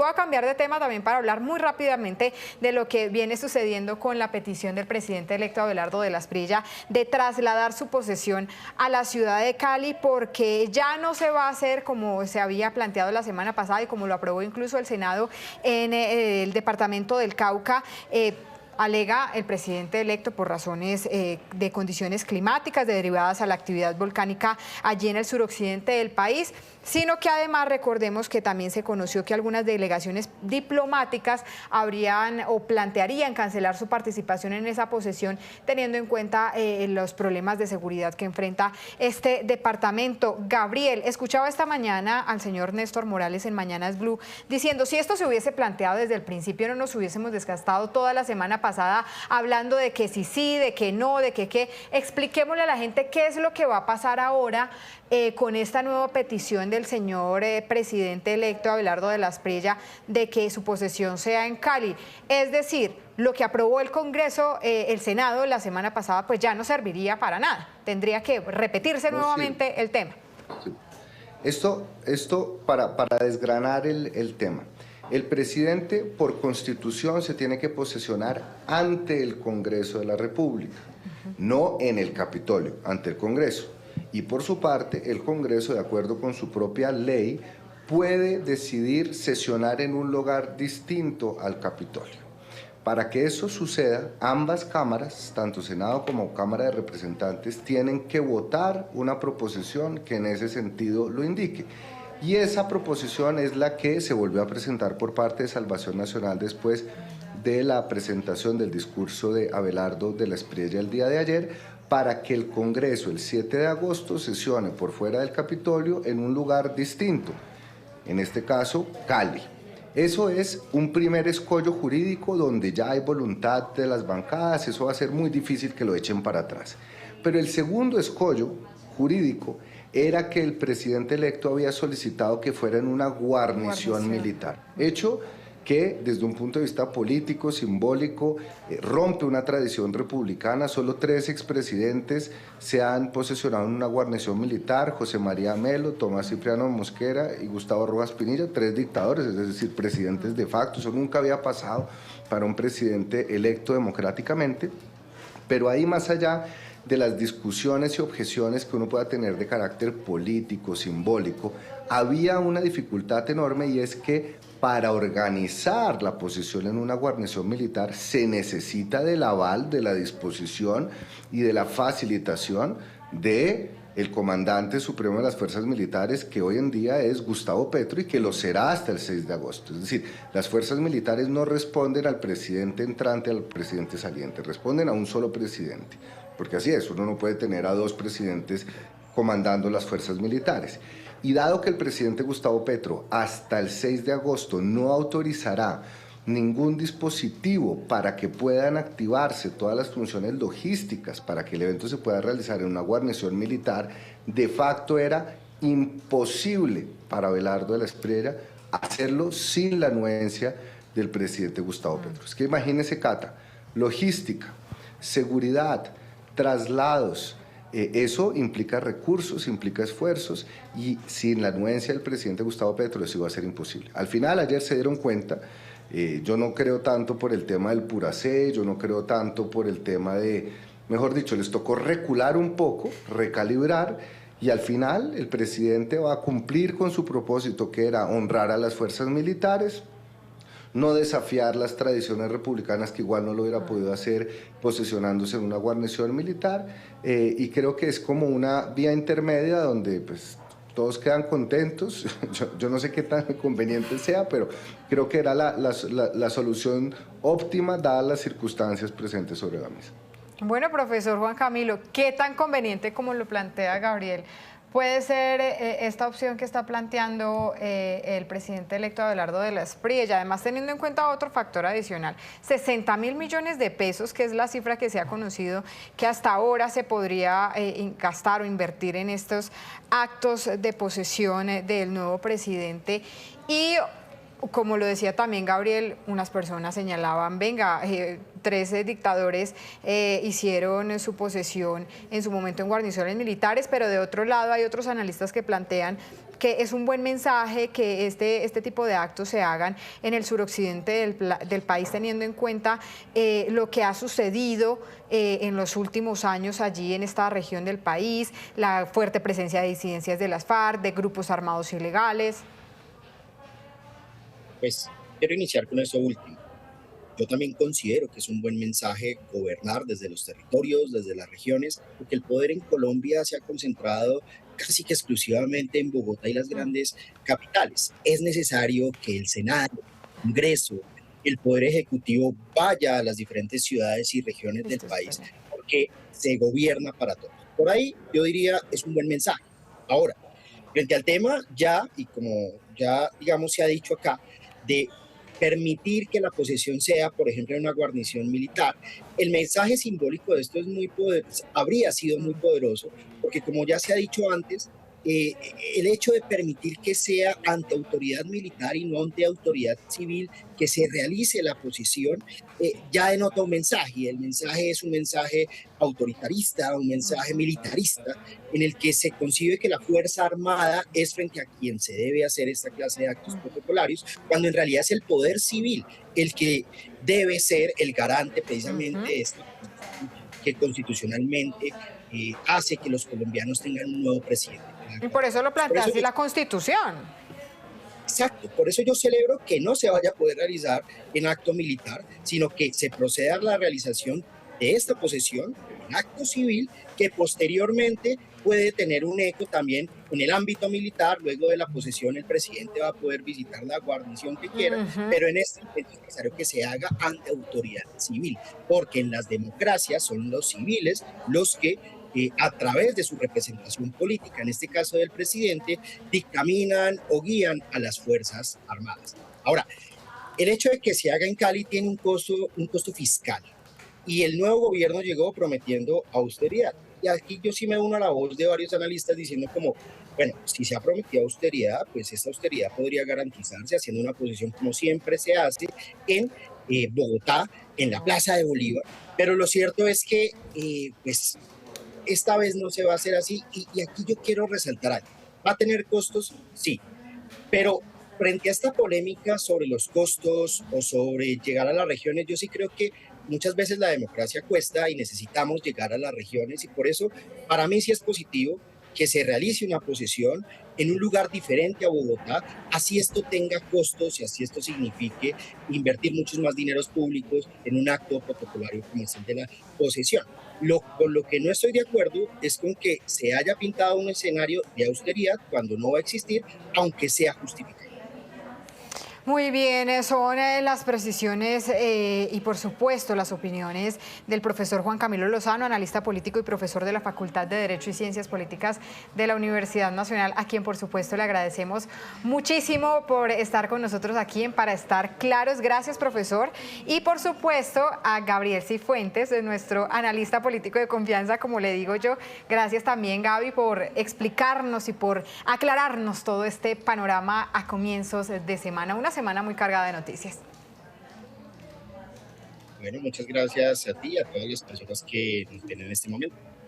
voy a cambiar de tema también para hablar muy rápidamente de lo que viene sucediendo con la petición del presidente electo Abelardo de la Espriella de trasladar su posesión a la ciudad de Cali, porque ya no se va a hacer como se había planteado la semana pasada y como lo aprobó incluso el Senado en el departamento del Cauca. Alega el presidente electo por razones de condiciones climáticas derivadas a la actividad volcánica allí en el suroccidente del país, sino que además recordemos que también se conoció que algunas delegaciones diplomáticas habrían o plantearían cancelar su participación en esa posesión, teniendo en cuenta los problemas de seguridad que enfrenta este departamento. Gabriel, escuchaba esta mañana al señor Néstor Morales en Mañanas Blue diciendo: si esto se hubiese planteado desde el principio, no nos hubiésemos desgastado toda la semana pasada hablando de que sí, de que no, de que qué. Expliquémosle a la gente qué es lo que va a pasar ahora con esta nueva petición del señor presidente electo Abelardo de la Espriella de que su posesión sea en Cali. Es decir, lo que aprobó el Congreso, el Senado la semana pasada, pues ya no serviría para nada. Tendría que repetirse nuevamente el tema. Sí. Esto para desgranar el tema. El presidente, por Constitución, se tiene que posesionar ante el Congreso de la República, no en el Capitolio, ante el Congreso. Y por su parte, el Congreso, de acuerdo con su propia ley, puede decidir sesionar en un lugar distinto al Capitolio. Para que eso suceda, ambas cámaras, tanto Senado como Cámara de Representantes, tienen que votar una proposición que en ese sentido lo indique. Y esa proposición es la que se volvió a presentar por parte de Salvación Nacional después de la presentación del discurso de Abelardo de la Espriella el día de ayer, para que el Congreso el 7 de agosto sesione por fuera del Capitolio en un lugar distinto, en este caso Cali. Eso es un primer escollo jurídico donde ya hay voluntad de las bancadas, eso va a ser muy difícil que lo echen para atrás. Pero el segundo escollo jurídico era que el presidente electo había solicitado que fuera en una guarnición militar, hecho que desde un punto de vista político, simbólico, rompe una tradición republicana. Solo 3 expresidentes se han posesionado en una guarnición militar: José María Melo, Tomás Cipriano Mosquera y Gustavo Rojas Pinilla, 3 dictadores, es decir, presidentes de facto. Eso nunca había pasado para un presidente electo democráticamente. Pero ahí, más allá de las discusiones y objeciones que uno pueda tener de carácter político, simbólico, había una dificultad enorme, y es que para organizar la posesión en una guarnición militar se necesita del aval, de la disposición y de la facilitación de el comandante supremo de las fuerzas militares, que hoy en día es Gustavo Petro y que lo será hasta el 6 de agosto. Es decir, las fuerzas militares no responden al presidente entrante, al presidente saliente, responden a un solo presidente, porque así es, uno no puede tener a 2 presidentes comandando las fuerzas militares. Y dado que el presidente Gustavo Petro hasta el 6 de agosto no autorizará ningún dispositivo para que puedan activarse todas las funciones logísticas para que el evento se pueda realizar en una guarnición militar, de facto era imposible para Abelardo de la Espriella hacerlo sin la anuencia del presidente Gustavo Petro. Es que imagínese, Cata, logística, seguridad, traslados. Eso implica recursos, implica esfuerzos, y sin la anuencia del presidente Gustavo Petro eso iba a ser imposible. Al final, ayer se dieron cuenta, yo no creo tanto por el tema del Puracé, yo no creo tanto por el tema de, mejor dicho, les tocó recular un poco, recalibrar, y al final el presidente va a cumplir con su propósito, que era honrar a las fuerzas militares, no desafiar las tradiciones republicanas, que igual no lo hubiera podido hacer posesionándose en una guarnición militar, y creo que es como una vía intermedia donde pues todos quedan contentos. Yo no sé qué tan conveniente sea, pero creo que era la solución óptima dadas las circunstancias presentes sobre la mesa. Bueno, profesor Juan Camilo, ¿qué tan conveniente, como lo plantea Gabriel, puede ser esta opción que está planteando el presidente electo Abelardo de la Espriella? Además, teniendo en cuenta otro factor adicional, 60.000 millones de pesos, que es la cifra que se ha conocido que hasta ahora se podría gastar o invertir en estos actos de posesión del nuevo presidente. Y como lo decía también Gabriel, unas personas señalaban, venga, 13 dictadores hicieron su posesión en su momento en guarniciones militares, pero de otro lado hay otros analistas que plantean que es un buen mensaje que este tipo de actos se hagan en el suroccidente del país, teniendo en cuenta lo que ha sucedido en los últimos años allí en esta región del país, la fuerte presencia de disidencias de las FARC, de grupos armados ilegales? Pues quiero iniciar con eso último. Yo también considero que es un buen mensaje gobernar desde los territorios, desde las regiones, porque el poder en Colombia se ha concentrado casi que exclusivamente en Bogotá y las grandes capitales. Es necesario que el Senado, el Congreso, el Poder Ejecutivo vaya a las diferentes ciudades y regiones del Listo, país, espera. porque se gobierna para todos. Por ahí yo diría es un buen mensaje. Ahora, frente al tema ya, y como ya digamos se ha dicho acá, de permitir que la posesión sea, por ejemplo, en una guarnición militar. El mensaje simbólico de esto es muy poderoso, habría sido muy poderoso, porque como ya se ha dicho antes, eh, el hecho de permitir que sea ante autoridad militar y no ante autoridad civil que se realice la posesión, ya denota un mensaje, y el mensaje es un mensaje autoritarista, un mensaje militarista, en el que se concibe que la Fuerza Armada es frente a quien se debe hacer esta clase de actos protocolarios, cuando en realidad es el poder civil el que debe ser el garante precisamente Ujú. de esta que constitucionalmente hace que los colombianos tengan un nuevo presidente. Y por eso lo Por plantea eso así yo, la Constitución. exacto, por eso yo celebro que no se vaya a poder realizar en acto militar, sino que se proceda a la realización de esta posesión en acto civil, que posteriormente puede tener un eco también en el ámbito militar. Luego de la posesión, el presidente va a poder visitar la guarnición que quiera, Ujú. pero en este momento es necesario que se haga ante autoridad civil, porque en las democracias son los civiles los que a través de su representación política, en este caso del presidente, dictaminan o guían a las Fuerzas Armadas. Ahora, el hecho de que se haga en Cali tiene un costo fiscal, y el nuevo gobierno llegó prometiendo austeridad. Y aquí yo sí me uno a la voz de varios analistas diciendo como, bueno, si se ha prometido austeridad, pues esta austeridad podría garantizarse haciendo una posición como siempre se hace en Bogotá, en la Plaza de Bolívar. Pero lo cierto es que pues esta vez no se va a hacer así, y aquí yo quiero resaltar algo. ¿Va a tener costos? Sí, pero frente a esta polémica sobre los costos o sobre llegar a las regiones, yo sí creo que muchas veces la democracia cuesta y necesitamos llegar a las regiones, y por eso para mí sí es positivo que se realice una posesión en un lugar diferente a Bogotá, así esto tenga costos y así esto signifique invertir muchos más dineros públicos en un acto protocolario como es el de la posesión. Con lo que no estoy de acuerdo es con que se haya pintado un escenario de austeridad cuando no va a existir, aunque sea justificado. Muy bien, son las precisiones y por supuesto las opiniones del profesor Juan Camilo Lozano, analista político y profesor de la Facultad de Derecho y Ciencias Políticas de la Universidad Nacional, a quien por supuesto le agradecemos muchísimo por estar con nosotros aquí en Para Estar Claros. Gracias, profesor. Y por supuesto a Gabriel Cifuentes, nuestro analista político de confianza, como le digo yo. Gracias también, Gaby, por explicarnos y por aclararnos todo este panorama a comienzos de semana. Una semana muy cargada de noticias. Bueno, muchas gracias a ti y a todas las personas que nos ven en este momento.